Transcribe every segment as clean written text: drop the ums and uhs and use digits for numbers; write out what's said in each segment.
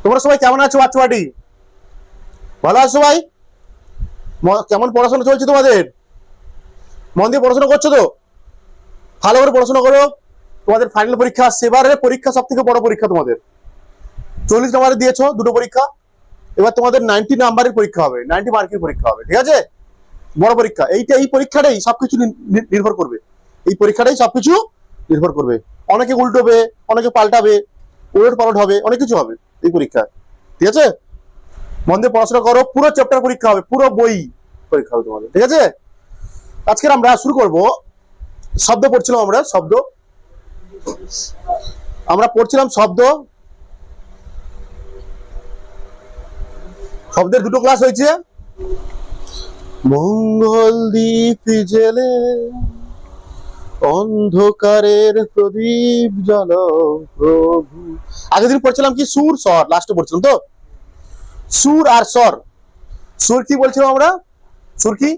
তোমরা সবাই কেমন আছো বাচ্চাটি? ভালো আছো সবাই? কেমন পড়াশোনা চলছে তোমাদের? মন দিয়ে পড়াশোনা করছো তো? ভালো করে পড়াশোনা করো। তোমাদের ফাইনাল পরীক্ষা আসছে, এবারে পরীক্ষা সব থেকে বড় পরীক্ষা তোমাদের। 40 নাম্বারে দিয়েছো দুটো পরীক্ষা, এবার তোমাদের 90 নাম্বারের পরীক্ষা হবে, 90 মার্কের পরীক্ষা হবে, ঠিক আছে? বড় পরীক্ষা এইটা, এই পরীক্ষাটাই সবকিছু নির্ভর করবে। এই পরীক্ষাটাই সবকিছু নির্ভর করবে। অনেকে উল্টোবে, অনেকে পাল্টাবে, উলট পালট হবে, অনেক কিছু হবে এই পরীক্ষা, ঠিক আছে? মন দিয়ে পড়াশোনা করো, পুরো চ্যাপ্টার পরীক্ষা হবে, পুরো বই পরীক্ষা হবে তোমাদের, ঠিক আছে? আজকে আমরা শুরু করব। শব্দ পড়ছিলাম আমরা, আমরা পড়ছিলাম শব্দের দুটো ক্লাস হয়েছে। মঙ্গল দ্বীপ জেলে অন্ধকারের প্রদীপ জ্বল প্রভু। আগের দিন পড়ছিলাম কি সুর স্বর, লাস্টে পড়ছিলাম তো সুর আর স্বর। সুর কি বলছিলাম আমরা? সুর কি?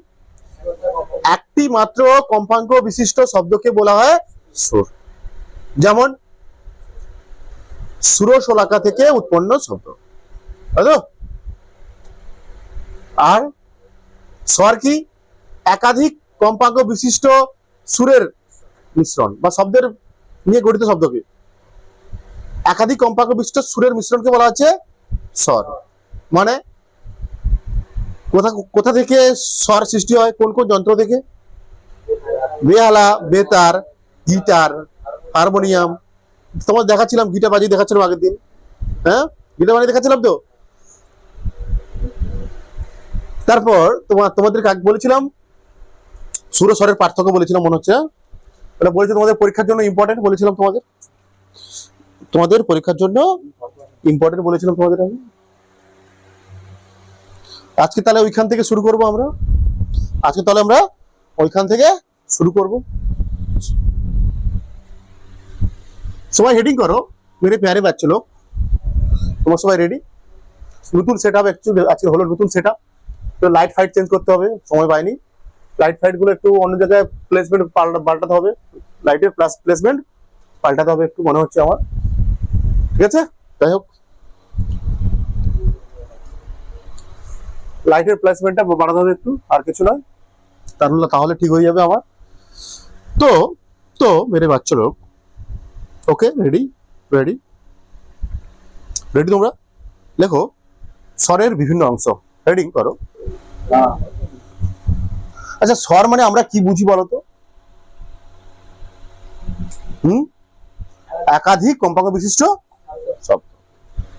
একটি মাত্র কম্পাঙ্ক বিশিষ্ট শব্দকে বলা হয় সুর। যেমন সুরশোলাকা থেকে উৎপন্ন শব্দ, তাই তো? আর স্বর কি? একাধিক কম্পাঙ্ক বিশিষ্ট সুরের মিশ্রণ বা শব্দের নিয়ে গঠিত শব্দকে, একাধিক কম্পাঙ্ক বিশিষ্ট সুরের মিশ্রণকে বলা হচ্ছে স্বর। মানে কোথা থেকে স্বর সৃষ্টি হয়, কোন কোন যন্ত্র থেকে? বেহালা, বেতার, গিটার, হারমোনিয়াম। তোমার দেখাচ্ছিলাম গিটার বাজিয়ে দেখাচ্ছিলাম আগের দিন, হ্যাঁ গিটার বাজিয়ে দেখাচ্ছিলাম তো। তারপর তোমাদেরকে আগে বলেছিলাম সুর ও স্বরের পার্থক্য বলেছিলাম, মনে হচ্ছে এটা বলেছি তোমাদের পরীক্ষার জন্য ইম্পর্টেন্ট বলেছিলাম, তোমাদের পরীক্ষার জন্য ইম্পর্টেন্ট বলেছিলাম তোমাদের আমি। আজকে তাহলে ওইখান থেকে শুরু করব আমরা, আজকে তাহলে আমরা ওইখান থেকে শুরু করব। সবাই হেডিং করো মেরে প্যারে বাচ্চা লোক। তোমার সবাই রেডি? নতুন সেট আপ আজকে হলো, নতুন সেট আপ। তো লাইট ফাইট চেঞ্জ করতে হবে, সময় পাইনি। লাইট ফাইট গুলো একটু অন্য জায়গায় প্লেসমেন্ট পাল্টাতে হবে, লাইটের প্লেসমেন্ট পাল্টাতে হবে একটু, মনে হচ্ছে আমার, ঠিক আছে? যাই হোক, লাইটের প্লেসমেন্টটা বাড়াতে হবে একটু, আর কিছু নয়, তাহলে ঠিক হয়ে যাবে আমার। তো তো মেরে বাচ্চা লোক, ওকে রেডি? রেডি রেডি তোমরা লেখো স্বরের বিভিন্ন অংশ, হেডিং করো। আচ্ছা, স্বর মানে আমরা কি বুঝি বলো তো? একাধিক কম্পাঙ্ক বিশিষ্ট শব্দ।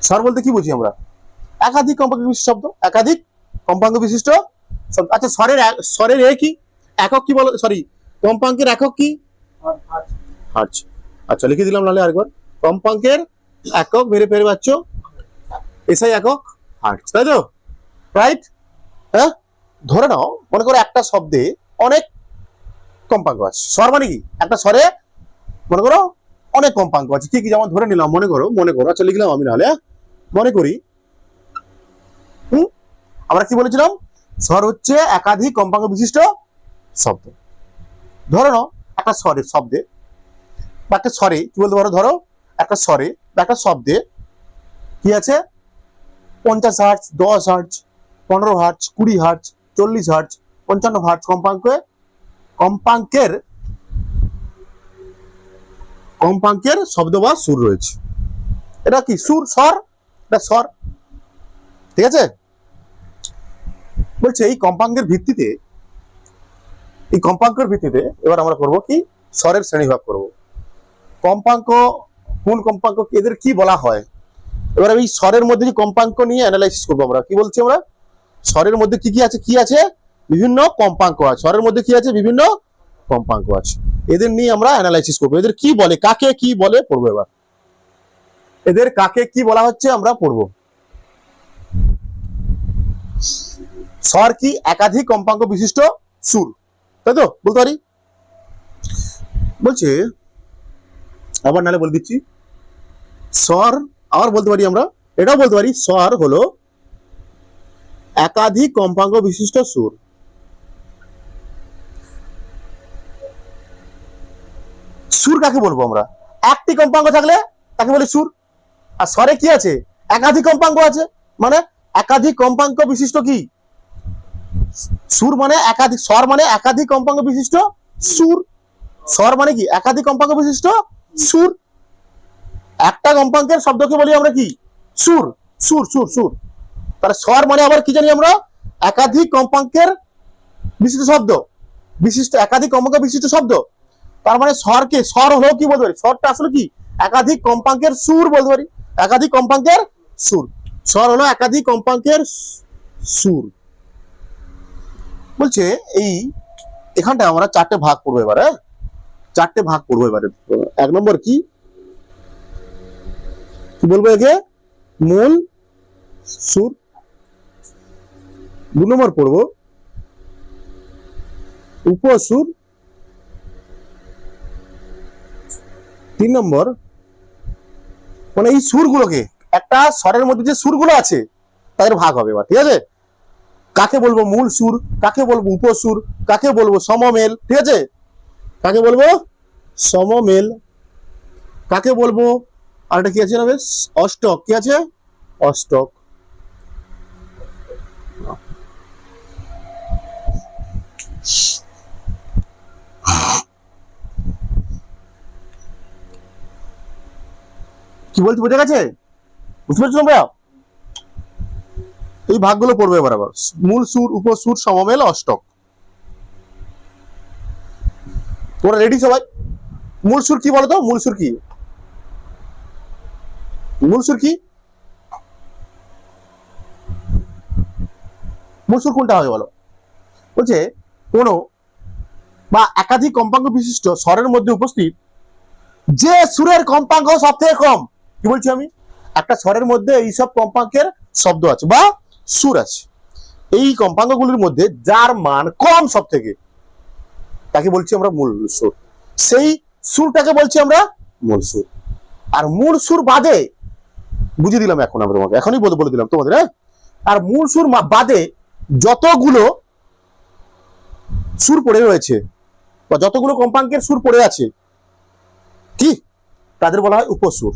স্বর বলতে কি বুঝি আমরা? একাধিক কম্পাঙ্ক বিশিষ্ট শব্দ, একাধিক কম্পাঙ্ক বিশিষ্ট শব্দ। আচ্ছা, স্বরের কি একক কি বলো? সরি, কম্পাঙ্কের একক কি? হার্জ। আচ্ছা, লিখে দিলাম নাহলে আরেকবার। কম্পাঙ্কের একক মেরে ফেরে পাচ্ছ, এসআই একক হার্জ, তাই তো? রাইট? হ্যাঁ, ধরে নাও মনে করো একটা শব্দে অনেক কম্পাঙ্ক আছে। স্বর মানে কি? একটা স্বরে মনে করো অনেক কম্পাঙ্ক আছে, কি কি? যেমন ধরে নিলাম, মনে করো, আচ্ছা লিখলাম আমি, নাহলে মনে করি আমরা কি বলেছিলাম? স্বর হচ্ছে একাধিক কম্পাঙ্ক বিশিষ্ট শব্দ। ধরো নাও একটা স্বরের শব্দে বা একটা স্বরে কি বলতে পারো, ধরো একটা স্বরে বা একটা শব্দে কি আছে? 50 hertz, 10 hertz, 15 hertz, 20 hertz, 40 hertz, 55 hertz কম্পাঙ্কের শব্দ বা সুর রয়েছে। এটা কি? সুর, স্বর, এটা স্বর, ঠিক আছে? বলছে এই কম্পাঙ্কের ভিত্তিতে এবার আমরা করব কি? স্বরের শ্রেণীভাগ করব। কম্পাঙ্ক, কোন কম্পাঙ্ক, এদের কি বলা হয়? এবার এই স্বরের মধ্যে যে কম্পাঙ্ক নিয়ে অ্যানালাইসিস করবো আমরা। কি বলছি আমরা? স্বরের মধ্যে কি আছে? বিভিন্ন কম্পাঙ্ক আছে। স্বরের মধ্যে কি আছে? বিভিন্ন কম্পাঙ্ক আছে। এদের নিয়ে আমরা অ্যানালাইসিস করবো। এদের কি বলে, কাকে কি বলে পড়বো। এবার এদের কাকে কি বলা হচ্ছে আমরা পড়বো। স্বর কি? একাধিক কম্পাঙ্ক বিশিষ্ট সুর, তাই তো বলতে পারি। বলছে আবার নালে বলে দিচ্ছি, স্বর আবার বলতে পারি আমরা, এটাও বলতে পারি স্বর হলো একাধিক কম্পাঙ্ক বিশিষ্ট সুর। সুর কাকে বলবো আমরা? একটি কম্পাঙ্ক থাকলে তাকে বলি সুর। আর স্বরে কি আছে? একাধিক কম্পাঙ্ক আছে, মানে একাধিক কম্পাঙ্ক বিশিষ্ট কি সুর, মানে একাধিক স্বর, মানে একাধিক কম্পাঙ্ক বিশিষ্ট সুর। স্বর মানে কি একাধিক কম্পাঙ্ক বিশিষ্ট সুর। একটা কম্পাঙ্কের শব্দকে বলি আমরা কি সুর, সুর সুর সুর। তাহলে স্বর মানে আবার কি জানি আমরা একাধিক কম্পাঙ্কের বিশিষ্ট শব্দ, বিশিষ্ট একাধিক কম্পাঙ্ক বিশিষ্ট শব্দ। তার মানে স্বরকে, স্বর হলো কি বলতে পারি, স্বরটা আসলে কি একাধিক কম্পাঙ্কের সুর বলতে পারি, একাধিক কম্পাঙ্কের সুর। স্বর হলো একাধিক কম্পাঙ্কের সুর। বলছে এই এখানটা আমরা চারটে ভাগ করবো এবারে, চারটে ভাগ করবো এবারে। এক নম্বর কি কি বলবো একে, মূল সুর। দু নম্বর পড়বো উপসুর। তিন নম্বর মানে এই সুরগুলোকে, একটা স্বরের মধ্যে যে সুরগুলো আছে তাদের ভাগ হবে এবার, ঠিক আছে। কাকে বলবো মূল সুর, কাকে বলবো উপসুর, কাকে বলবো সমমেল, ঠিক আছে, কাকে বলবো সমমেল, কাকে বলবো আরেকটা কি আছে না বেশ অষ্টক, কি আছে অষ্টক। কি বলছি বোঝা গেছে, বুঝতে পেরেছো তোমরা? এই ভাগগুলো পড়বে এবার আবার, মূল সুর, উপসুর, সমমেল, অষ্টক। তোমরা রেডি সবাই? মূল সুর কি বলতো, মূল সুর কি, মূল সুর কি, মূল সুর কোনটা হবে বলো? বলছে কোনো বা একাধিক কম্পাঙ্ক বিশিষ্ট স্বরের মধ্যে উপস্থিত যে সুরের কম্পাঙ্ক সব থেকে কম। কি বলছি আমি, একটা স্বরের মধ্যে এইসব কম্পাঙ্কের শব্দ আছে বা সুর আছে, এই কম্পাঙ্কগুলির মধ্যে যার মান কম সব থেকে, তাকে বলছি আমরা মূল সুর। সেই সুরটাকে বলছি আমরা মূল সুর। আর মূল সুর বাদে, বুঝিয়ে দিলাম এখন আমরা তোমাকে, এখনই বলে দিলাম তোমাদের, হ্যাঁ। আর মূল সুর বাদে যতগুলো সুর পড়ে রয়েছে বা যতগুলো কম্পাঙ্কের সুর পড়ে আছে কি, তাদের বলা হয় উপসুর,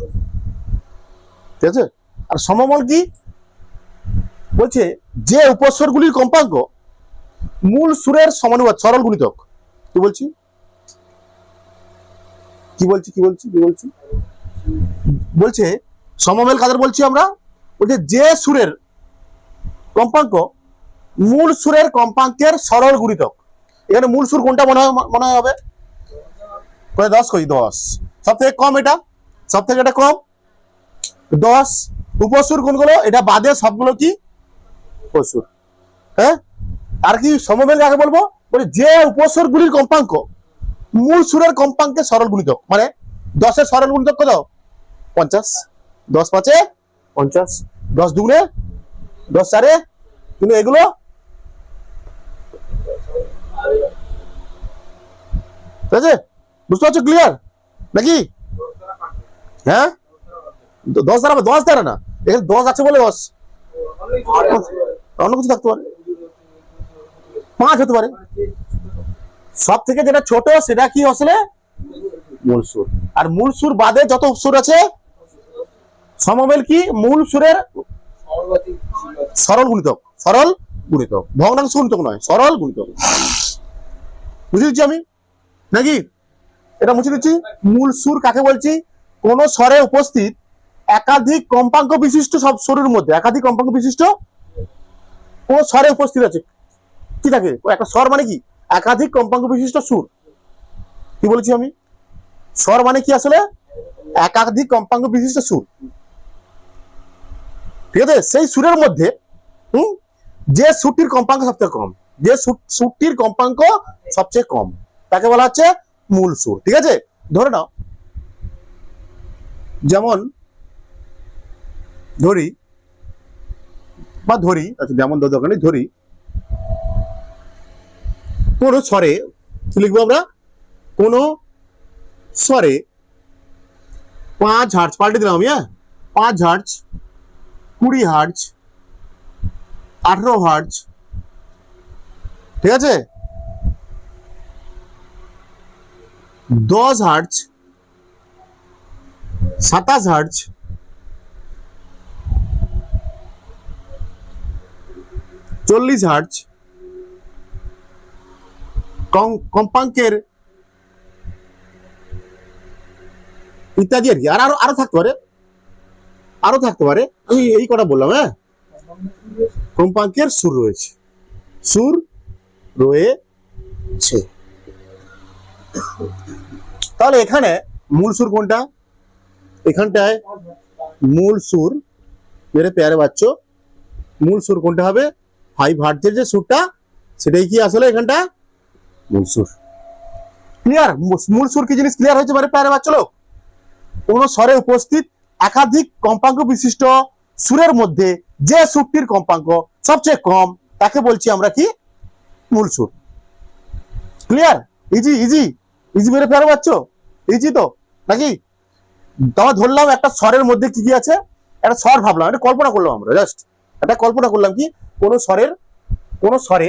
ঠিক আছে। আর সমমল কি বলছে, যে উপস্বরগুলির কম্পাঙ্ক মূল সুরের সমানুপাত, সরল গুণিতক। কি বলছি কি বলছি কি বলছি কি বলছি বলছে সমমেল কাদের বলছি আমরা, বলছে যে সুরের কম্পাঙ্ক মূল সুরের কম্পাঙ্কের সরল গুণিতক। এখানে মূল সুর কোনটা মনে হবে, 10 কই 10, সব থেকে কম এটা, সব থেকে এটা কম 10। উপসুর কোনগুলো, এটা বাদে সবগুলো কি উপসুর, হ্যাঁ। আর কি সমমেল কাকে বলবো, বলে যে উপসুর গুলির কম্পাঙ্ক মূল সুরের কম্পাঙ্কের সরল গুণিতক, মানে 10-এর সরল গুণিতক কত 50, 10 5 50, 10 2 10 4, কিন্তু এগুলো ঠিক আছে, বুঝতে পারছো ক্লিয়ার নাকি? হ্যাঁ 10 দ্বারা, 10 দ্বারা না, এখানে 10 আছে বলে 10, অন্য কিছু থাকতে পারে, 5 হতে পারে। সব থেকে যেটা ছোট সেটা কি আসলে মূল সুর। আর মূল সুর বাদে যত সুর আছে সমমেল কি মূল সুরের সরল গুণিতক, সরল গুণিতক, ভগ্নাংশ গুণিতক নয়, সরল গুণিতক। বুঝে দিচ্ছি আমি নাকি, এটা মুছে দিচ্ছি। মূল সুর কাকে বলছি, কোন স্বরে উপস্থিত একাধিক কম্পাঙ্ক বিশিষ্ট সব সুরের মধ্যে, একাধিক কম্পাঙ্ক বিশিষ্ট কোন স্বরে উপস্থিত আছে কি থাকে, একটা স্বর মানে কি একাধিক কম্পাঙ্ক বিশিষ্ট সুর। কি বলেছি আমি, স্বর মানে কি আসলে একাধিক কম্পাঙ্ক বিশিষ্ট সুর, ঠিক আছে। সেই সুরের মধ্যে যে সুরটির কম্পাঙ্ক সবচেয়ে কম, যে সুরটির কম্পাঙ্ক সবচেয়ে কম, তাকে বলা হচ্ছে মূল সুর, ঠিক আছে। ধরে নাও, যেমন ধরি বা ধরি, আচ্ছা যেমন দরকার নেই, ধরি কোন স্বরে কি লিখবো আমরা, কোন স্বরে 5 হার্জ, পাল্টে দিলাম আমি, 5 হার্জ, 20 হার্জ, 18 হার্জ, ঠিক আছে, 10 হার্জ, 27 হার্জ, 40 হার্জ কম্পাঙ্কের ইত্যাদি আর কি। আর আরো থাকতে পারে আমি এই কথা বললাম। হ্যাঁ, কম্পাঙ্কের সুর রয়েছে। তাহলে এখানে মূল সুর কোনটা? এখানটায় মূল সুর, মেরে প্যারে বাচ্চো, মূল সুর কোনটা হবে? 5 হার্জের যে সুরটা, সেটাই কি আসলে এখানটা মূল সুর। ক্লিয়ার? মূল সুর কি জিনিস ক্লিয়ার হয়েছে মানে প্যারে বাচ্চো লোক? কোন স্বরে উপস্থিত একাধিক কম্পাঙ্ক বিশিষ্ট সুরের মধ্যে যে সুরটির কম্পাঙ্ক সবচেয়ে কম তাকে বলছি আমরা কি? মূল সুর। ক্লিয়ার? ইজি মেরে প্যারে বাচ্চো, ইজি তো নাকি? তবে ধরলাম একটা স্বরের মধ্যে কি কি আছে, একটা স্বর ভাবলাম, একটা কল্পনা করলাম, আমরা জাস্ট একটা কল্পনা করলাম কি কোন স্বরে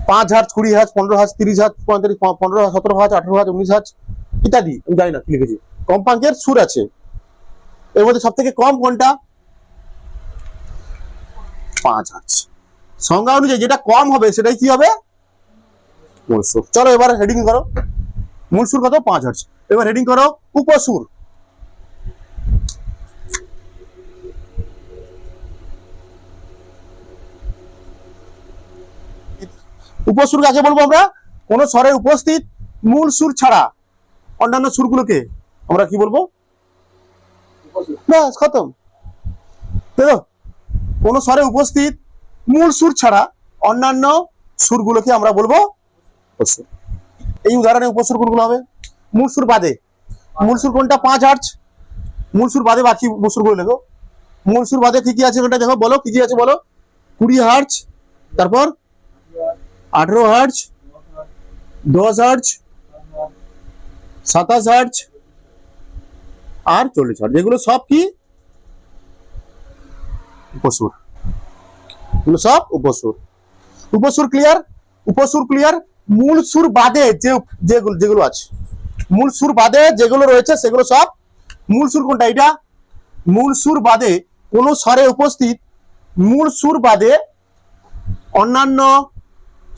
5 hertz, 20 hertz, 15 hertz, 30 hertz, 35, 15 hertz, 17 hertz, 18 hertz, 19 hertz ইত্যাদি, আমি জানি না কি লিখেছি, কম্পাঙ্কের সুর আছে। এর মধ্যে সব থেকে কম কোনটা? 5 হার্জ। সংজ্ঞা অনুযায়ী যেটা কম হবে সেটাই কি হবে? মূল সুর। চলো এবার হেডিং করো, মূল সুর কত? 5 হার্জ। এবার হেডিং করো উপসুর। উপসুর কাকে বলবো আমরা? কোন স্বরে উপস্থিত মূল সুর ছাড়া অন্যান্য সুরগুলোকে আমরা কি বলবো? ব্যাস খতম। দেখো, কোন স্বরে উপস্থিত মূল সুর ছাড়া অন্যান্য সুরগুলোকে আমরা বলবো উপসুর। এই উদাহরণে উপসুর কোনগুলো হবে? মূল সুর বাদে। মূল সুর কোনটা? 5 হার্জ। মূল সুর বাদে বাকি সুরগুলো লেখো। মূল সুর বাদে কি কি আছে ওটা দেখো, বলো কি কি আছে বলো। 20 হার্জ, তারপর 18 হার্জ, 10 হার্জ, 27 হার্জ আর 40 হার্জ। এগুলো সব কি? উপসুর। এগুলো সব উপসুর। উপসুর ক্লিয়ার? উপসুর ক্লিয়ার। মূল সুর বাদে যেগুলো আছে, মূল সুর বাদে যেগুলো রয়েছে সেগুলো সব মূল সুর। কোনটা এটা? মূল সুর বাদে কোন স্বরে উপস্থিত মূল সুর বাদে অন্যান্য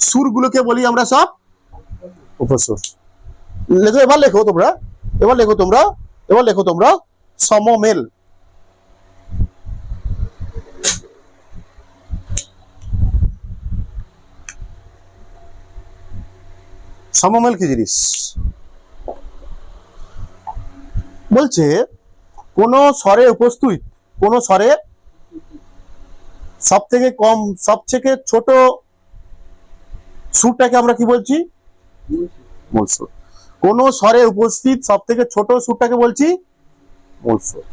সুরগুলোকে বলি আমরা সব উপসুর। লেখো, এবার লেখো তোমরা সমমেল। সমমেল কি জিনিস? বলছে কোন স্বরে উপস্থিত, কোন স্বরে সব থেকে কম, সবথেকে ছোট সুরটাকে আমরা কি বলছি? মূল সুর। কোন স্বরে উপস্থিত সব থেকে ছোট সুরটাকে বলছি মূল সুর।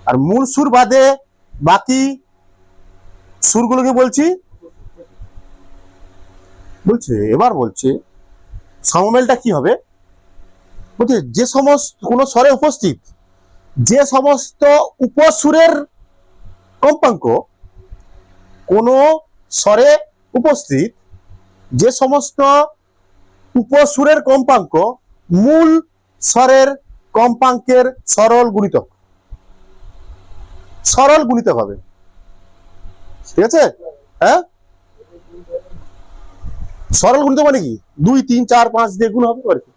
আর মূল সুর বাদে বাকি সুরগুলোকে বলছি এবার বলছে সমমেলটা কি হবে? বলছে যে সমস্ত কোন স্বরে উপস্থিত যে সমস্ত উপসুরের কম্পাঙ্ক, কোন স্বরে উপস্থিত যে সমস্ত উপসুরের কম্পাঙ্ক মূল স্বরের কম্পাঙ্কের সরল গুণিতক হবে। ঠিক আছে? হ্যাঁ, সরল গুণিতক মানে কি? 2, 3, 4, 5 দিয়ে গুণ হবে আর কি।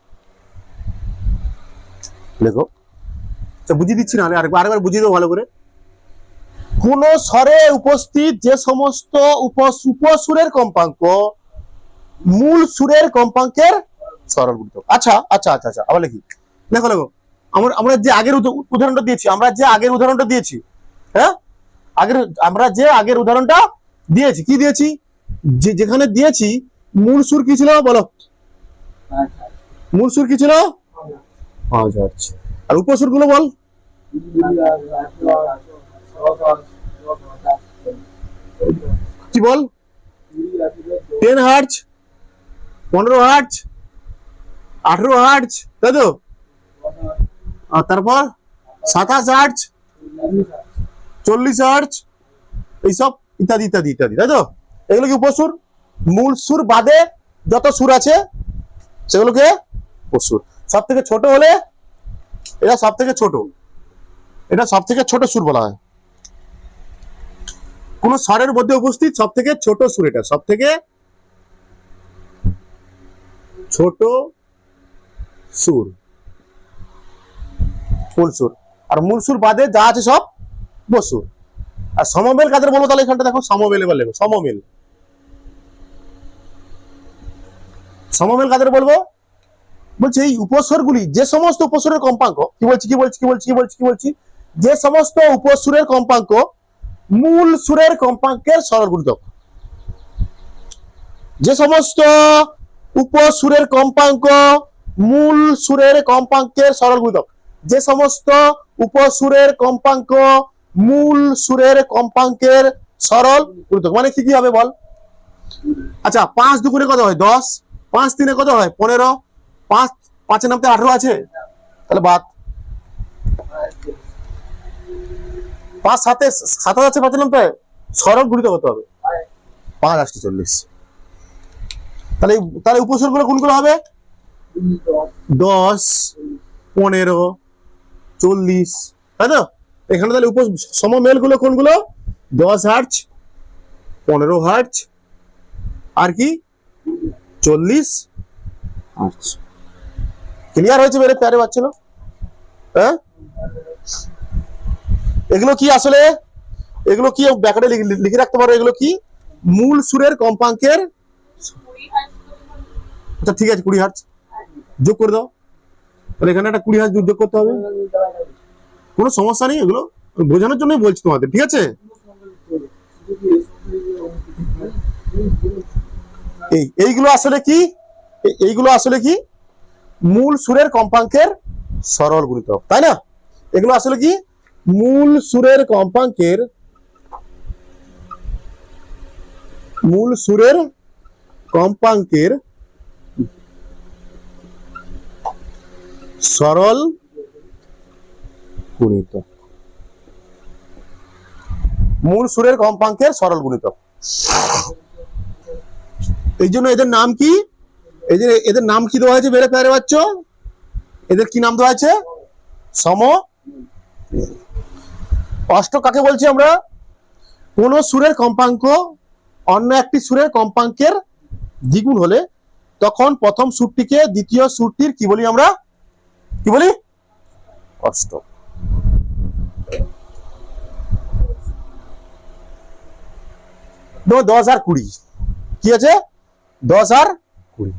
দেখো, বুঝিয়ে দিচ্ছি না, আরেকবার বুঝিয়ে দেবো ভালো করে। কোন স্বরে উপস্থিত যে সমস্ত উপসুরের কম্পাঙ্ক মূল সুরের কম্পাঙ্কের সরল গুণিতক। আচ্ছা, আবার লিখি। দেখো, আমরা যে আগের উদাহরণটা দিয়েছি, হ্যাঁ, আমরা যে আগের উদাহরণটা দিয়েছি, কি দিয়েছি? যেখানে দিয়েছি মূল সুর কি ছিল বলো? মূল সুর কি ছিল? 5 হার্জ। আর উপসুর গুলো বল? কি বল? 10 হার্জ, 15 হার্জ, 18 হার্জ, তাই তো? আর তারপর 27 হার্জ, 40 হার্জ, এইসব ইত্যাদি ইত্যাদি ইত্যাদি, তাই তো? এগুলো কি উপসুর? মূল সুর বাদে যত সুর আছে সেগুলোকে উপসুর। সব থেকে ছোট হলে এটা সব থেকে ছোট সুর বলা হয়। কোন স্বরের মধ্যে উপস্থিত সব থেকে ছোট সুর, এটা সব থেকে ছোট সুর, মূল সুর। আর মূল সুর বাদে যা আছে সব উপসুর। আর সমমেল কাদের বলবো তাহলে এখানটা দেখো, সমমেল এবার লেখো, সমমেল। সমমেল কাদের বলবো? বলছে এই উপস্বরগুলি, যে সমস্ত উপস্বরের কম্পাঙ্ক, কি বলছি, যে সমস্ত উপস্বরের কম্পাঙ্ক মূল সুরের কম্পাঙ্কের সরল গুণিতক, যে সমস্ত উপসুরের কম্পাঙ্ক মূল সুরের কম্পাঙ্কের সরল গুণিতক, যে সমস্ত উপসুরের কম্পাঙ্ক মূল সুরের কম্পাঙ্কের সরল গুণিতক। মানে কি হবে বল? আচ্ছা, 5 দুগুণে কত হয়? 10, 5 তিনে কত হয়? 15, 5 5 নামতে 18 আছে, তাহলে বাদ। 5 7 7 আছে, 5 নামতে সরল গুণিতক কত হবে? 5 8 40। তাহলে তাহলে উপসর্গ গুলো কোনগুলো হবে? 10 15 40, তাই তো? এখানে তাহলে সমমেল গুলো কোনগুলো? 10 হার্টজ, 15 হার্টজ, আর কি 40 হার্টজ। ক্লিয়ার হয়েছে মেরে প্যারে বাচ্চারা? হ্যাঁ, এগুলো কি আসলে, এগুলো কি ব্যাকেটে লিখে রাখতে পারো? এগুলো কি? মূল সুরের কম্পাঙ্কের। আচ্ছা ঠিক আছে, 20 হার্টজ যোগ করে দাও, তাহলে এখানে একটা 20 হার্টজ যোগ করতে হবে, কোনো সমস্যা নেই। এগুলো বোঝানোর জন্যই বলছি তোমাদের, ঠিক আছে? এইগুলো আসলে কি? এইগুলো আসলে কি? মূল সুরের কম্পাঙ্কের সরল গুণিতক, তাই না? এগুলো আসলে কি? মূল সুরের কম্পাঙ্কের, মূল সুরের কম্পাঙ্কের সরল গুণিতক, মূল সুরের কম্পাঙ্কের সরল গুণিতক। এই জন্য এদের নাম কি? এদের নাম কি দেওয়া হয়েছে বেড়ে প্যারে বাচ্চ? এদের কি নাম দেওয়া আছে? সমমেল। অষ্ট কাকে বলছি আমরা? কোন সুরের কম্পাঙ্ক অন্য একটি সুরের কম্পাঙ্কের দ্বিগুণ হলে তখন প্রথম সুরটিকে দ্বিতীয় সুরটির কি বলি আমরা? কি বলি? অষ্টক। 10 আর 20 কি আছে? 10 আর 20,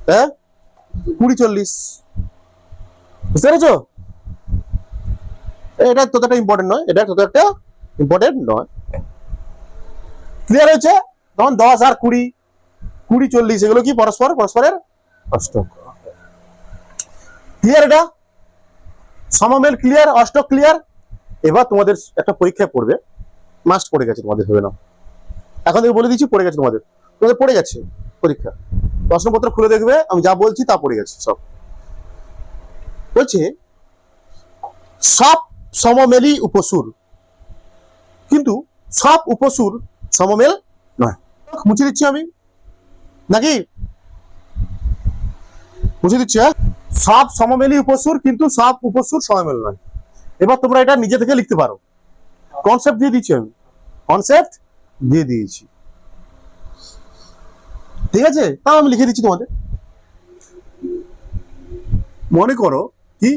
হ্যাঁ 20 40, বুঝতে পেরেছো? এটা ততটা ইম্পর্টেন্ট নয়, এটা ততটা ইম্পর্টেন্ট নয়। ক্লিয়ার হয়েছে? তখন 10 আর 20, 20 40 এগুলো কি পরস্পরের অষ্টক। ক্লিয়ার? এটা সমমেল ক্লিয়ার, অষ্টক ক্লিয়ার। এবার তোমাদের একটা পরীক্ষা পড়বে, মাস্ট পড়ে গেছে তোমাদের, ভেবে নাও। এখন থেকে বলে দিচ্ছি, পড়ে গেছে তোমাদের পড়ে গেছে পরীক্ষা। প্রশ্নপত্র খুলে দেখবে, আমি যা বলছি তা পড়ে গেছে সব। বলছে সব সমমেলই উপসুর, কিন্তু সব উপসুর সমমেল নয়। মুছে দিচ্ছি আমি, নাকি মুছে দিচ্ছি? হ্যাঁ, সব সমমেলই উপসুর, কিন্তু সব উপসুর সমমেল নয়। এবার তোমরা এটা নিজে থেকে লিখতে পারো, কনসেপ্ট দিয়ে দিচ্ছি আমি, কনসেপ্ট দিয়ে দিয়েছি, ঠিক আছে? তাও আমি লিখে দিচ্ছি তোমাদের। মনে করো কি,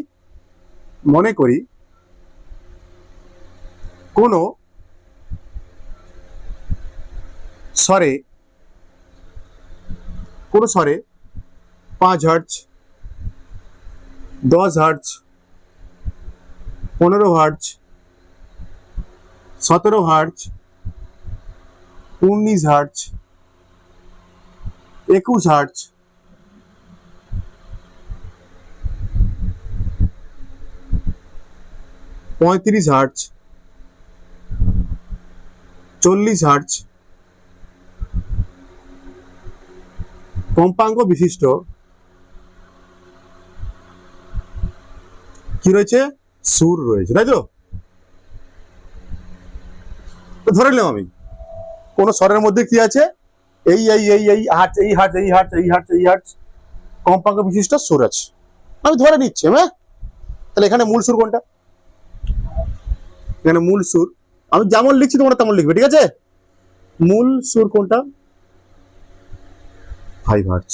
মনে করি কোন স্বরে 5 hertz, 10 hertz, 15 hertz, 17 hertz, 19 hertz, 21 hertz, 35 hertz, 40 hertz কম্পাঙ্ক বিশিষ্ট কি রয়েছে? সুর রয়েছে, তাই তো? ধরে নিলাম আমি কোন স্বরের মধ্যে কি আছে? এই হার্টজ, এই হার্টজ, এই হার্টজ, এই হার্টজ, এই হার্টজ কম্পাঙ্ক বিশিষ্ট সুর আছে, আমি ধরে নিচ্ছি। হ্যাঁ, তাহলে এখানে মূল সুর কোনটা? এখানে মূল সুর আমি যেমন লিখছি তোমরা তেমন লিখবে, ঠিক আছে? মূল সুর কোনটা? 5 হার্জ।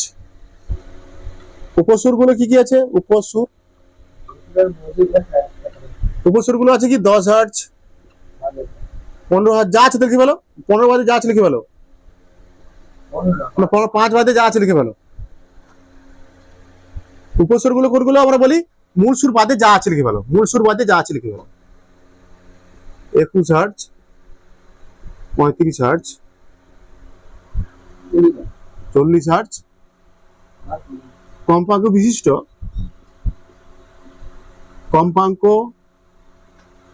উপসুর গুলো কি কি আছে? উপসুর উপসুরগুলো আছে কি 10 হার্জ, 15 হার্জ, যা আছে লিখে ফেলো। 15 বাদে যা আছে লিখে ফেলো, 5 বাদে যা আছে লিখে ফেলো। উপসুরগুলো কোনগুলো আমরা বলি? মূল সুর বাদে যা আছে লিখে ফেলো, মূল সুর বাদে যা আছে লিখে ফেলো। 21 হার্জ, 35 হার্জ, 40 হার্জ। কম্পাঙ্ক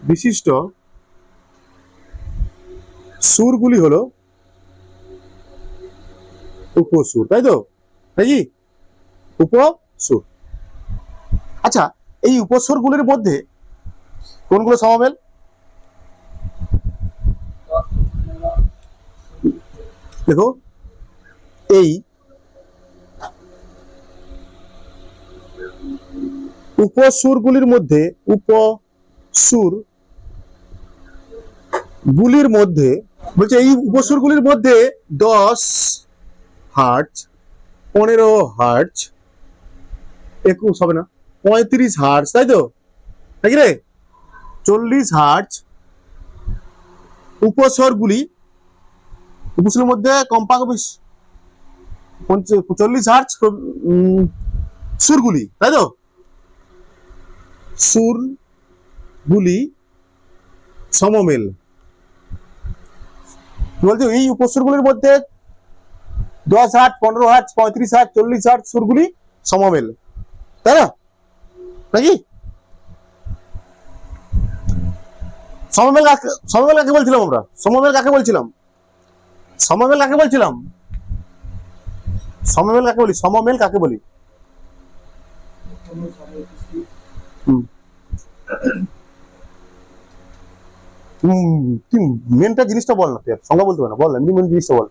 বিশিষ্ট সুরগুলি হলো উপসুর, তাই তো? নাকি উপসুর? আচ্ছা, এই উপসুরগুলির মধ্যে কোনগুলো সমমেল? দেখো, এই উপসুরগুলির মধ্যে বলছে এই উপসুরগুলির মধ্যে 10 হার্জ, 15 হার্জ, 21 হবে না, 35 হার্জ, তাই তো? নাকি রে? 40 হার্জ উপসুরের মধ্যে কম্পাঙ্ক 40 হার্জ সুরগুলি, তাই তো? সুরগুলি সমমেল। বলছে এই উপসুরগুলির মধ্যে 10 হার্জ, 15 হার্জ, 35 হার্জ, 40 হার্জ সুরগুলি সমমেল, তাই না? নাকি? সমমেল কাকে বলছিলাম আমরা? সমমেল কাকে বলি? সমমেল কাকে বলি? মেনটা জিনিসটা বল না, সংজ্ঞা বলতে হবে না, বল এমনি মেন জিনিসটা বল।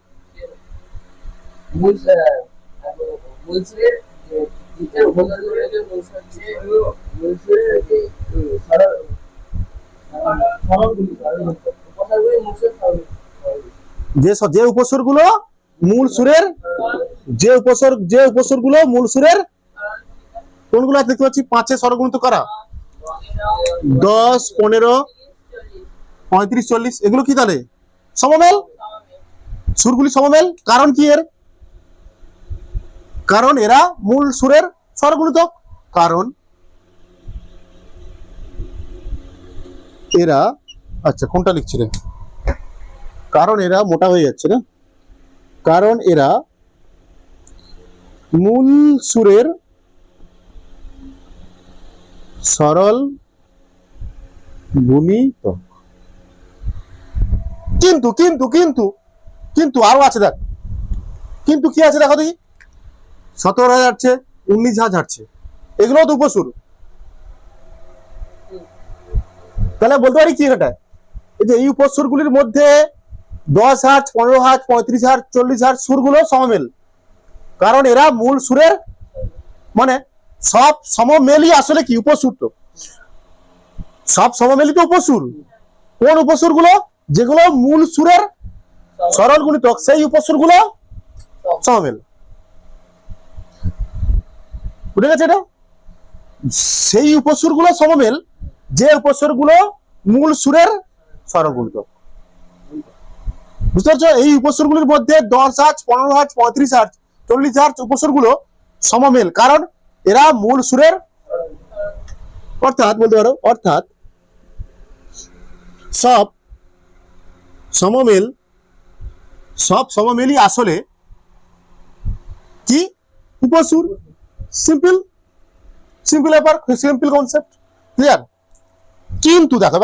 যে উপসুরগুলো মূল সুরের কোনগুলো দেখতে পাচ্ছি? 5 এ স্বরগুণিত করা, 10, 15, 35, 40, এগুলো কি তাহলে সমমেল? সুরগুলি সমমেল। কারণ কি এর? কারণ এরা মূল সুরের স্বরগুণিতক। কারণ এরা, আচ্ছা কোনটা লিখছি রে? কারণ এরা মোটা হয়ে যাচ্ছে না, কারণ এরা মূল সুরের সরল গুণিতক। কিন্তু আরো আছে, দেখ কিন্তু কি আছে, দেখো দেখি। 17 হার্জ আছে, 19 হার্জ আছে, এগুলো তো উপসুর। তাহলে বলতে পারি কি এটা? এই যে এই উপসুরগুলির মধ্যে 10 হার্জ, 15 হার্জ, 35 হার্জ, 40 হার্জ সুরগুলো সমমেল, কারণ এরা মূল সুরের, মানে সব সমমেলই আসলে কি উপসুর। তো সব সমমেলই তো উপসুর। কোন উপসুরগুলো? যেগুলো মূল সুরের সরল গুণিতক, সেই উপসুরগুলো সমমেল। বুঝে গেছে এটা? সেই উপসুরগুলো সমমেল যে উপসুরগুলো মূল সুরের সরল গুণিতক। বুঝতে পারছো? এই উপসুরগুলির মধ্যে 10 হার্জ, 15 হার্জ, 35 হার্জ, 40 হার্জ উপসুরগুলো সমমেল, কারণ এরা মূল সুরের, অর্থাৎ বলতে পারো, অর্থাৎ সব সমমেলই আসলে কি উপসুর। সিম্পল ব্যাপার, সিম্পল কনসেপ্ট, ক্লিয়ার? কিন্তু দেখো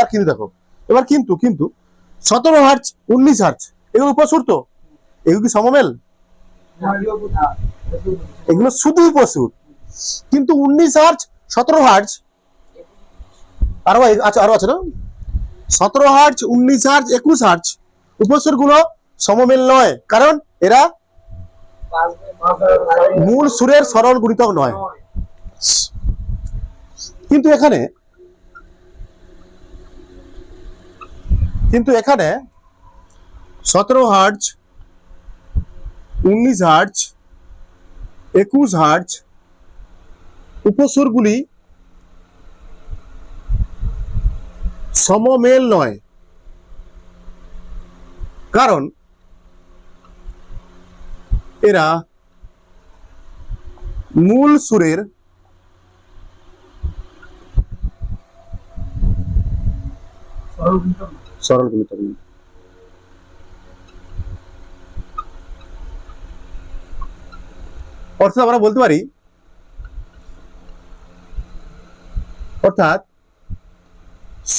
এবার কিন্তু 17 হার্জ, 19 হার্জ এগুলো উপসুর, তো এগুলো কি সমমেল? এগুলো শুধু উপসুর। কিন্তু 19 হার্জ, 17 হার্জ আরো আছে না? 17 হার্জ, 19 হার্জ, 21 হার্জ উপসুর গুলো সমমেল নয়, কারণ এরা মূল সুরের সরল গুণিতক নয়। কিন্তু এখানে কিন্তু এখানে 17 হার্জ, 19 হার্জ, 21 হার্জ উপস্বরগুলি সমমেল নয়, কারণ এরা মূল সুরের সরল গুণিতক নয়। অর্থাৎ আমরা বলতে পারি, অর্থাৎ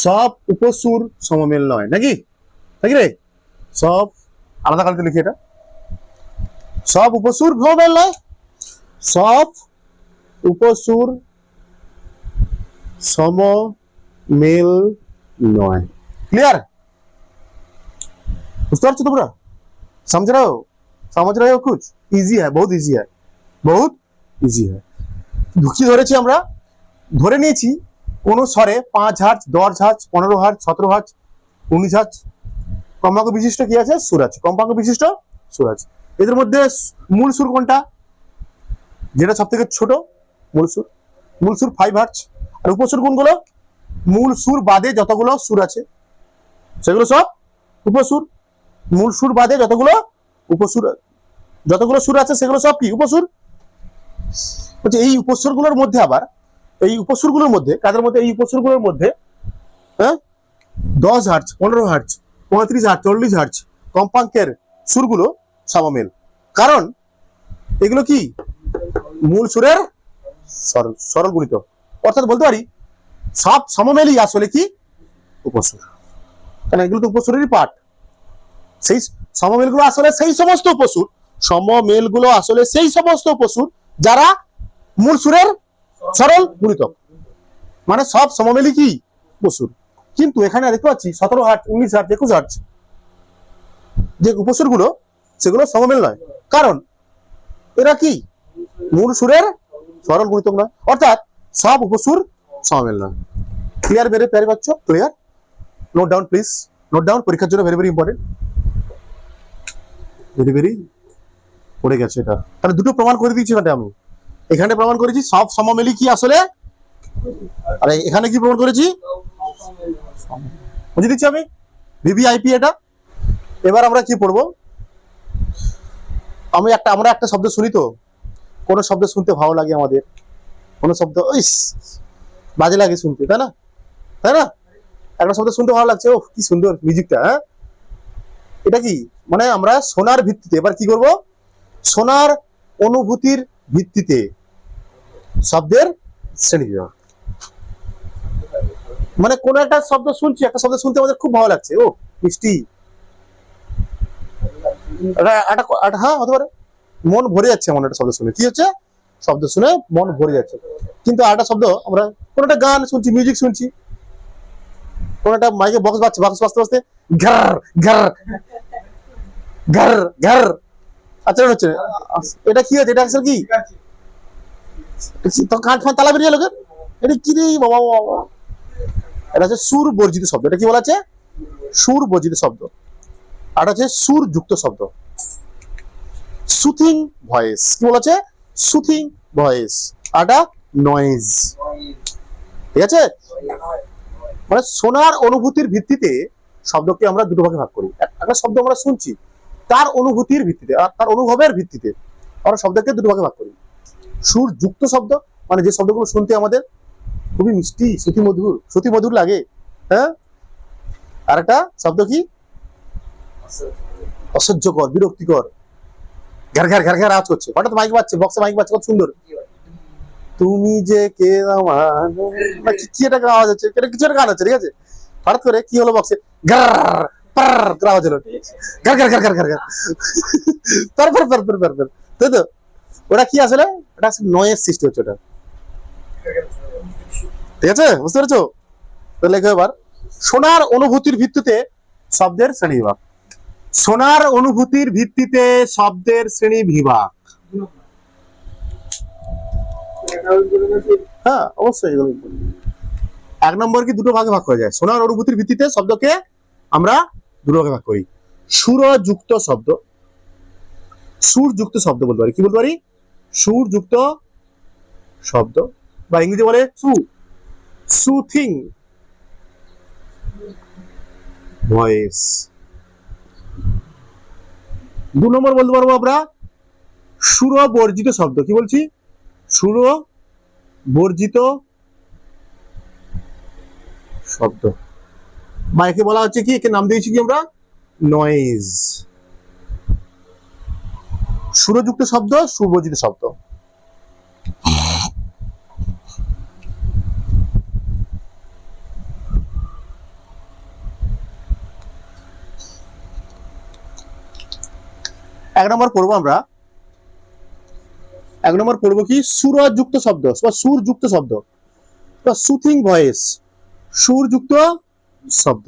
সব উপসুর সমমেল নয়, নাকি নাকি রে? সব আলাদা কালকে লিখি, এটা সব উপসুর সমমেল নয়, সব উপসুর সমমেল নয়। क्लियर? बुझते पारছো তোমরা? समझ रहे हो? समझ रहे हो? कुछ इजी है, बहुत इजी है, बहुत इजी है। ঢুকিয়ে ধরেছি আমরা, ধরে নিয়েছি কোন স্বরে 5 hertz, 10 hertz, 15 hertz, 17 hertz, 19 hertz কম্পাঙ্ক বিশিষ্ট কি আছে? সুর আছে, কম্পাঙ্ক বিশিষ্ট সুর আছে। এদের মধ্যে মূল সুর কোনটা? যেটা সবথেকে ছোট মূল সুর, মূল সুর 5 হার্জ। আর উপসুর কোনগুলো? মূল সুর বাদে যতগুলো সুর আছে সেগুলো সব উপসুর। মূল সুর বাদে যতগুলো উপসুর, যতগুলো সুর আছে সেগুলো সব কি? উপসুর। বলছে এই উপসুরগুলোর মধ্যে আবার, এই উপসুরগুলোর মধ্যে কাদের মধ্যে? এই উপসুরগুলোর মধ্যে 10 হার্জ, 15 হার্জ, 35 হার্জ, 40 হার্জ কম্পাঙ্কের সুরগুলো সমমেল, কারণ এগুলো কি? মূল সুরের সরল গুণিত। অর্থাৎ বলতে পারি সব সমমেলই আসলে কি? উপসুর। কারণ এগুলো তো উপসুরেরই পার্ট। সেই সমমেলগুলো আসলে সেই সমস্ত উপসুর, সমমেলগুলো আসলে সেই সমস্ত উপসুর যারা মূল সুরের সরল গুণিতক, মানে সব সমমেলই কি? উপসুর। কিন্তু এখানে দেখতে পাচ্ছি 17 হার্জ, 19 হার্জ, 21 হার্জ যে উপসুরগুলো সেগুলো সমমেল নয়, কারণ এরা কি? মূল সুরের সরল গুণিতক নয়। অর্থাৎ সব উপসুর সমমেল নয়। ক্লিয়ার? মেরে প্যারে বাচ্চা, clear? Note down please, note down, পরীক্ষার জন্য very very important, very very পড়ে গেছে এটা। তাহলে দুটো প্রমাণ করে দিয়েছি এখানে আমি। এখানে প্রমাণ করেছি সব সমমেলই কি আসলে, আর এখানে কি প্রমাণ করেছি? বুঝে দিচ্ছি আমি ভিভিআইপি এটা। এবার আমরা কি পড়বো? আমরা একটা শব্দ শুনি, তো কোন শব্দ শুনতে ভালো লাগে আমাদের, কোন শব্দ বাজে লাগে শুনতে, তাই না? তাই না? একটা শব্দ শুনতে ভালো লাগছে, ও কি সুন্দর মিউজিকটা, হ্যাঁ, এটা কি? মানে আমরা শোনার ভিত্তিতে এবার কি করব? শোনার অনুভূতির ভিত্তিতে শব্দের শ্রেণীবিভাগ। মানে কোন একটা শব্দ শুনছি, একটা শব্দ শুনতে আমাদের খুব ভালো লাগছে, ও মিষ্টি, হ্যাঁ হতে পারে মন ভরে যাচ্ছে এমন একটা শব্দ শুনে। কি হচ্ছে? শব্দ শুনে মন ভরে যাচ্ছে। কিন্তু আরেকটা শব্দ, আমরা কোন একটা গান শুনছি, মিউজিক শুনছি, কোন একটা মাইকে বক্স বাজছে, বক্স বাজতে বাজতে ঘর ঘর ঘর ঘর আচরণ হচ্ছে, এটা কি হচ্ছে? এটা আসলে কি? তো কান ফান তালা বেরিয়ে লোকের, এটা কি রে বাবা? এটা হচ্ছে সুর বর্জিত শব্দ। এটা কি বলা আছে? সুর বর্জিত শব্দ। আর হচ্ছে সুর যুক্ত শব্দ, সুথিং ভয়েস। কি বলা আছে? Soothing voice. আটা নয়েজ। ঠিক আছে? মানে শোনার অনুভূতির ভিত্তিতে শব্দকে আমরা দুটো ভাগে ভাগ করি। একটা শব্দ আমরা শুনছি, তার অনুভূতির ভিত্তিতে আর তার অনুভবের ভিত্তিতে আমরা শব্দকে দুটো ভাগে ভাগ করি। সুর যুক্ত শব্দ মানে যে শব্দগুলো শুনতে আমাদের খুবই মিষ্টি, শ্রুতি মধুর লাগে, হ্যাঁ। আর একটা শব্দ কি? অসহ্যকর, বিরক্তিকর, ঘ্যার ঘ্যার ঘ্যার ঘ্যার আওয়াজ করছে, হঠাৎ মাইক বাজছে, বক্সে মাইক বাজছে, কত সুন্দর, তুমি যে কে আমার কি একটা আওয়াজ হচ্ছে, এটা কিছু একটা গান হচ্ছে, ঠিক আছে, হঠাৎ করে কি হলো, বক্সে ঘ্যার পার আওয়াজ হলো, ঘ্যার ঘ্যার ঘ্যার ঘ্যার ঘ্যার ঘ্যার, তারপর তাই তো? ওটা কি আসলে? এটা নয়েজ সৃষ্টি হচ্ছে ওটা, ঠিক আছে? বুঝতে পেরেছো? তাহলে এবার শোনার অনুভূতির ভিত্তিতে শব্দের শ্রেণীবিভাগ। শোনার অনুভূতির ভিত্তিতে শব্দের শ্রেণী বিভাগ, হ্যাঁ অবশ্যই। এক নম্বর কি দুটো ভাগে ভাগ করা যায়। শোনার অনুভূতির ভিত্তিতে শব্দকে আমরা দুটো ভাগে ভাগ করি। সুরযুক্ত শব্দ, সুরযুক্ত শব্দ বলতে পারি, কি বলতে পারি? সুরযুক্ত শব্দ, বা ইংরেজি বলে সুথিং ভয়েস। 2 নম্বর বলতে পারবো আমরা সুরবর্জিত শব্দ। কি বলছি? সুরবর্জিত শব্দ, বা একে বলা হচ্ছে কি, একে নাম দিয়েছি কি আমরা, নয়েজ। সুরযুক্ত শব্দ, সুবর্জিত শব্দ। এক নম্বর পড়বো আমরা, এক নম্বর পড়বো কি, সুরযুক্ত শব্দ বা সুরযুক্ত শব্দ বা সুথিং ভয়েস, সুরযুক্ত শব্দ।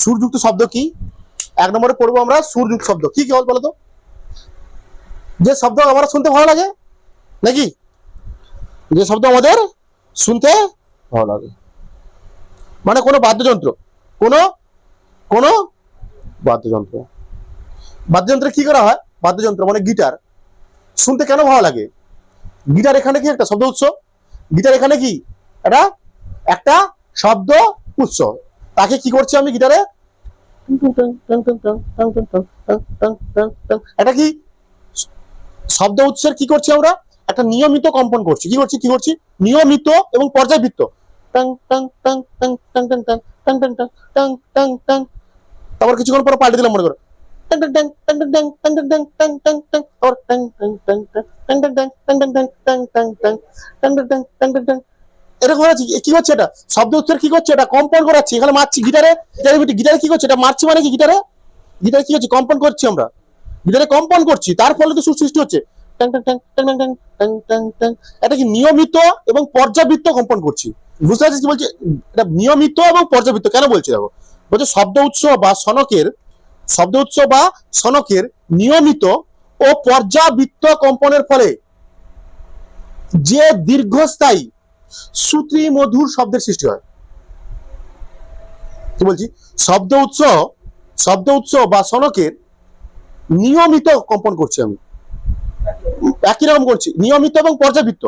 সুরযুক্ত শব্দ কি? এক নম্বরে পড়বো আমরা সুরযুক্ত শব্দ। কি কি বলো তো? যে শব্দ আমার শুনতে ভালো লাগে, নাকি? যে শব্দ আমাদের শুনতে ভালো লাগে, মানে কোনো বাদ্যযন্ত্র, কোনো কোনো বাদ্যযন্ত্র। বাদ্যযন্ত্রে কি করা হয়? বাদ্যযন্ত্র মানে গিটার। শুনতে কেন ভালো লাগে? গিটার এখানে কি একটা শব্দ উৎস, গিটার এখানে কি এটা একটা শব্দ উৎস। তাকে কি করছি আমি গিটারে? এটা কি শব্দ উৎসের কি করছি আমরা? একটা নিয়মিত কম্পন করছি। কি করছি? কি করছি? নিয়মিত এবং পর্যায়বৃত্ত। টাং টাং টাং টাং টাং টাং টাং টাং টাং টাং টাং টাং টাং। তারপর কিছুক্ষণ পর পাল্টে দিলাম, মনে করো টাং টাং টাং টাং টাং টাং টাং টাং টাং টাং টাং, আবার টাং টাং টাং টাং টাং টাং টাং টাং টাং টাং টাং টাং টাং টাং টাং টাং টাং। এরকম আছে। কি করছে এটা? শব্দ উৎসের কি করছে? এটা কম্পন করাচ্ছি, এখানে মারছি গিটারে। গিটারে কি করছে? এটা মারছি মানে কি? গিটারে গিটারে কি হচ্ছে? কম্পন করছি আমরা, গিটারে কম্পন করছি, তার ফলে তো সুর সৃষ্টি হচ্ছে। টাং টাং টাং টাং টাং টাং টাং টাং। এটা কি নিয়মিত এবং পর্যাবৃত্ত কম্পন করছি। বুঝতে পারছিস কি বলছি? এটা নিয়মিত এবং পর্যাবৃত্ত কেন বলছি? দেখো, বলছে শব্দ উৎস বা সনকের, শব্দ উৎস বা সনকের নিয়মিত ও পর্যাবৃত্ত কম্পনের ফলে যে দীর্ঘস্থায়ী শ্রুতি মধুর শব্দের সৃষ্টি হয়। কি বলছি? শব্দ উৎস বা সনকের নিয়মিত কম্পন করছি আমি, একই রকম করছি, নিয়মিত এবং পর্যাবৃত্ত।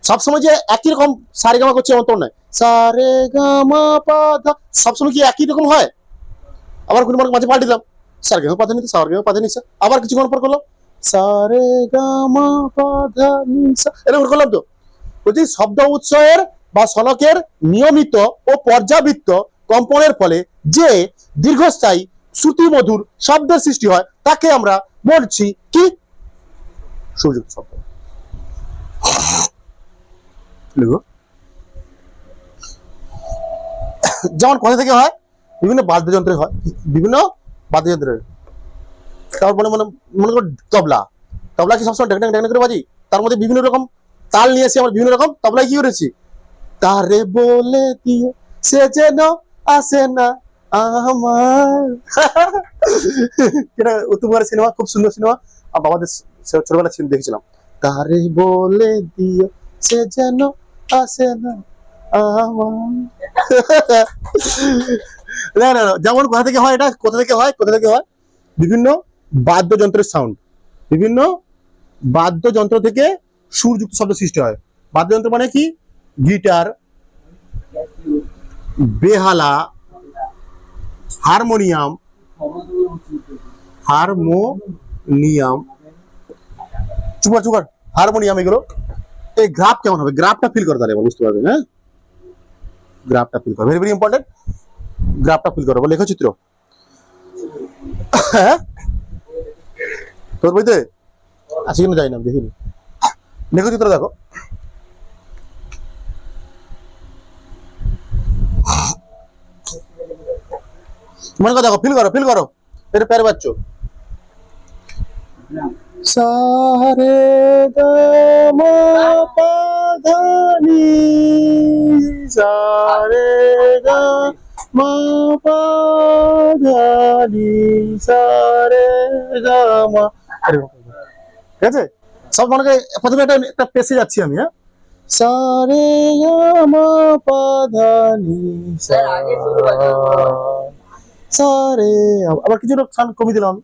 সবসময় যে একই রকম সারে গামা করছি এমন তো নয়। সারে গামা পা ধা, সবসময় কি একই রকম হয়? আবার কোনো মাঝে পাল্টে দিলাম, সারে গামা পা ধা নি সা, সারে গামা পা ধা নি সা, আবার কিছুক্ষণ পর করলাম সারে গামা পা ধা নি সা, এরকম করলাম। তো বলছি শব্দ উৎসের বা সনকের নিয়মিত ও পর্যাবৃত্ত কম্পনের ফলে যে দীর্ঘস্থায়ী শ্রুতি মধুর শব্দের সৃষ্টি হয় তাকে আমরা বলছি কি? সুরযুক্ত শব্দ। যেমন কথা থেকে হয়, বিভিন্ন বাদ্যযন্ত্রে হয়, বিভিন্ন বাদ্যযন্ত্রের। তারপর মনে মনে করো তবলা, তবলা কি সবসময় ড্যাং ড্যাং ড্যাং করে বাজি? তার মধ্যে বিভিন্ন রকম তাল নিয়ে এসে আমরা বিভিন্ন রকম তবলায় কি করেছি? তারে বলে দিও সে যেন আসে না আমার। এটা উত্তম কুমারের সিনেমা, খুব সুন্দর সিনেমা, আমাদের ছোটবেলা দেখেছিলাম। তারে বলে দিও সে যেন আসে না আমার। না না, যেমন কোথা থেকে হয়, এটা কোথা থেকে হয়? কোথা থেকে হয়? বিভিন্ন বাদ্যযন্ত্রের সাউন্ড, বিভিন্ন বাদ্যযন্ত্র থেকে সুরযুক্ত শব্দ সৃষ্টি হয়। বাদ্যযন্ত্র মানে কি? গিটার, বেহালা, হারমোনিয়াম, হারমোনিয়াম, এগুলো। এই গ্রাফ কেমন হবে? গ্রাফটা ফিল করে, তাহলে বুঝতে পারবেন। হ্যাঁ, গ্রাফটা ফিল করো, ভেরি ভেরি ইম্পর্টেন্ট। গ্রাফটা ফিল করো, লেখচিত্র। হ্যাঁ, তোর বইতে আছে কিনা যাই না, দেখিনি। লেখচিত্র দেখো। মনে করে দেখো, ফিল করো, ফিল করো। এটা প্যারে বাচ্চো সারে গামা পা ধা নি, সারে গামা পা ধা নি, সারে গামা। ঠিক আছে, সব মনে করে প্রথমে একটা পেসে যাচ্ছি আমি। হ্যাঁ, সা রে গা মা পা ধা নি সা। সা রে, আবার কিছু সান কমি দিলাম।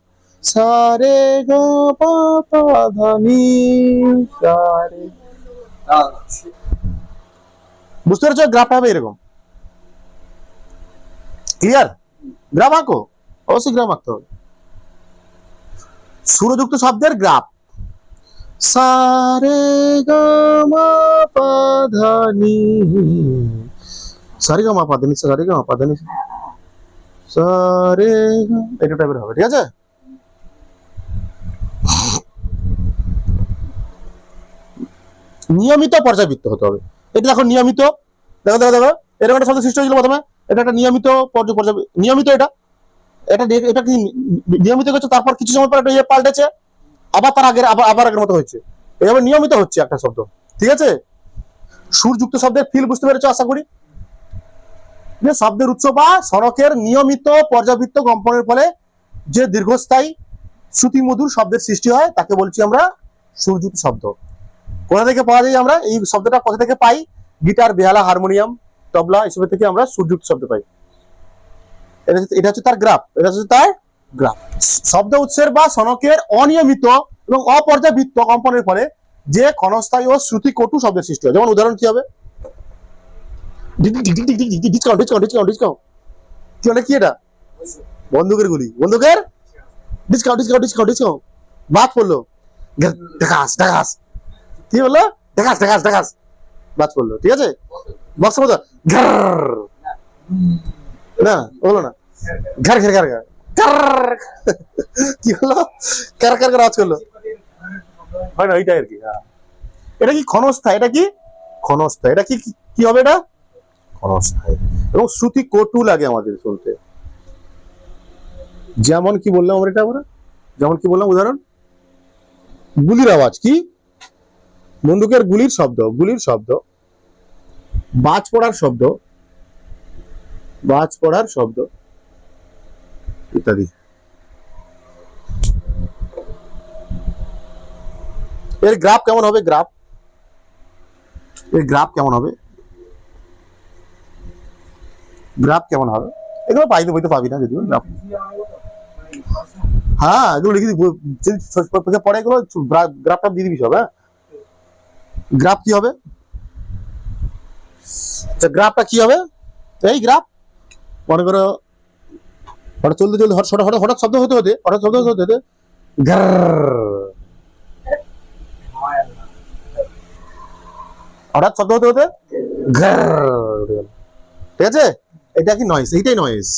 সা রে গা পা পা ধা নি সা রে। বুঝতে পেরেছো? গ্রাফ হবে এরকম। ক্লিয়ার? গ্রাফ আঁকো, অবশ্যই গ্রাফ আঁকতে হবে। সুরযুক্ত শব্দের গ্রাফ। সা রে গা মা পা ধা নি, সা রে গা মা পা ধা নি সা রে গা মা পা ধা নি সা রে গা, এটা টাইপের হবে, ঠিক আছে? নিয়মিত পর্যাবৃত্ত হতে হবে। এটা দেখো নিয়মিত, দেখো দেখো দেখো, এরকম একটা শব্দ সৃষ্টি হয়েছিল প্রথমে, এটা একটা নিয়মিত নিয়মিত, এটা এটা এটা কি নিয়মিত হচ্ছে, তারপর কিছু সময় পর এটা ইয়ে পাল্টেছে, আবার তার আগের আবার আগের মতো হচ্ছে, এইভাবে নিয়মিত হচ্ছে একটা শব্দ, ঠিক আছে? সুরযুক্ত শব্দের ফিল বুঝতে পেরেছো আশা করি। যে শব্দের উৎস বা সড়কের নিয়মিত পর্যাবৃত্ত কম্পনের ফলে যে দীর্ঘস্থায়ী শ্রুতিমধুর শব্দের সৃষ্টি হয় তাকে বলছি আমরা সুরযুক্ত শব্দ। কোথা থেকে পাওয়া যায় আমরা এই শব্দটা, কোথা থেকে পাই? গিটার, বেহালা, হারমোনিয়াম, তবলা এসবের থেকে আমরা সুরযুক্ত শব্দ পাই। এটা হচ্ছে তার গ্রাফ, এটা হচ্ছে তার গ্রাফ। শব্দ উৎসের বা সনকের অনিয়মিত এবং অপর্যাবৃত্ত কম্পনের ফলে যে ক্ষণস্থায়ী ও শ্রুতিকটু শব্দের সৃষ্টি হয়। যেমন উদাহরণ কি হবে? ডিসকাউন্ট ডিসকাউন্ট ডিসকাউন্ট ডিসকাউন্ট, কি মানে কি এটা? বন্দুকের গুলি, বন্দুকের ডিসকাউন্ট ডিসকাউন্ট ডিসকাউন্ট ডিসকাউন্ট। বাদ পড়লো, ঢাকাস ঢাকাস, কি বললো? ঢাকাস ঢাকাস ঢাকাস, বাদ পড়লো, ঠিক আছে? বক্স মতো না বলো না, ঘর ঘর ঘর ঘর, কি হলো? কার কার আওয়াজ করলো, হয় না ওইটাই আর কি। এটা কি ক্ষণস্থায়ী? এটা কি ক্ষণস্থায়ী? এটা কি কি হবে? এটা ক্ষণস্থায়ী এবং শ্রুতি কটু লাগে আমাদের শুনতে। যেমন কি বললাম আমরা, যেমন কি বললাম উদাহরণ, গুলির আওয়াজ, কি বন্দুকের গুলির শব্দ, গুলির শব্দ, বাজ পড়ার শব্দ, বাজ পড়ার শব্দ ইত্যাদি। এর গ্রাফ কেমন হবে? গ্রাফ, এর গ্রাফ কেমন হবে? গ্রাফ কেমন হবে? এগুলো পাই বইতে পাবি না যদিও গ্রাফ। হ্যাঁ এগুলো লিখে পরে এগুলো গ্রাফটা দিয়ে দিবি সব। হ্যাঁ গ্রাফ কি হবে? গ্রাফটা কি হবে? এই গ্রাফ মনে করো হঠাৎ চলতে চলতে হঠাৎ হঠাৎ শব্দ হতে হতে হঠাৎ শব্দ হতে হতে হঠাৎ শব্দ হতে হতে, ঠিক আছে? এটা কি নয়েজ? এইটাই নয়েজ।